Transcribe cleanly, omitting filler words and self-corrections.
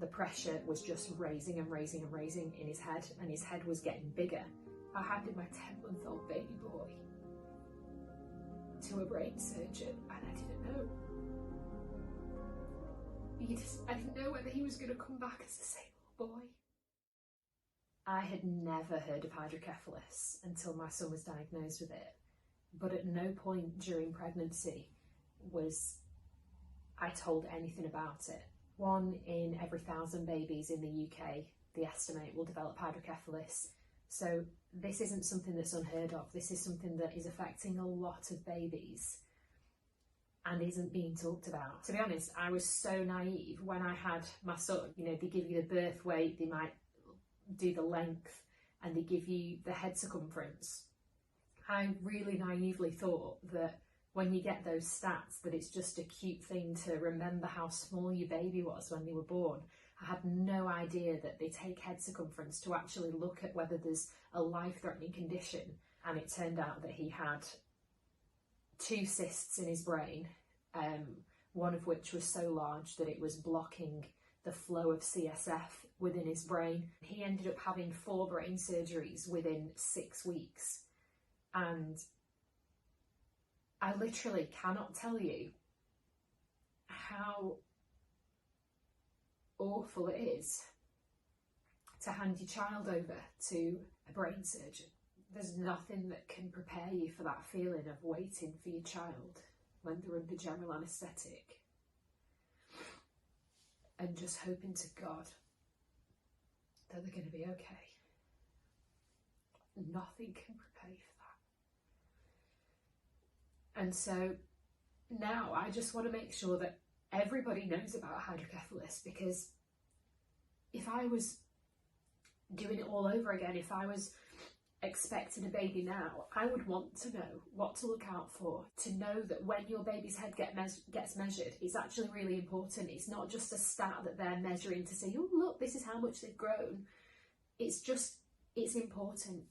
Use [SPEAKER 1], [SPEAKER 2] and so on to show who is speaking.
[SPEAKER 1] the pressure was just raising and raising and raising in his head, and his head was getting bigger. I handed my 10-month-old baby boy to a brain surgeon, and I didn't know. I didn't know whether he was going to come back as the same old boy. I had never heard of hydrocephalus until my son was diagnosed with it, but at no point during pregnancy was I told anything about it. 1 in every 1,000 babies in the UK, they estimate, will develop hydrocephalus. So this isn't something that's unheard of. This is something that is affecting a lot of babies and isn't being talked about. To be honest, I was so naive when I had my son. You know, they give you the birth weight, they might do the length, and they give you the head circumference. I really naively thought that when you get those stats that it's just a cute thing to remember how small your baby was when they were born. I had no idea that they take head circumference to actually look at whether there's a life-threatening condition, and it turned out that he had 2 cysts in his brain, one of which was so large that it was blocking the flow of CSF within his brain. He ended up having 4 brain surgeries within 6 weeks, and I literally cannot tell you how awful it is to hand your child over to a brain surgeon. There's nothing that can prepare you for that feeling of waiting for your child when they're under general anaesthetic and just hoping to God that they're going to be okay. Nothing can prepare you for that. And so now I just want to make sure that everybody knows about hydrocephalus, because if I was doing it all over again, if I was expecting a baby now, I would want to know what to look out for, to know that when your baby's head gets measured, it's actually really important. It's not just a stat that they're measuring to say, oh look, this is how much they've grown. It's important.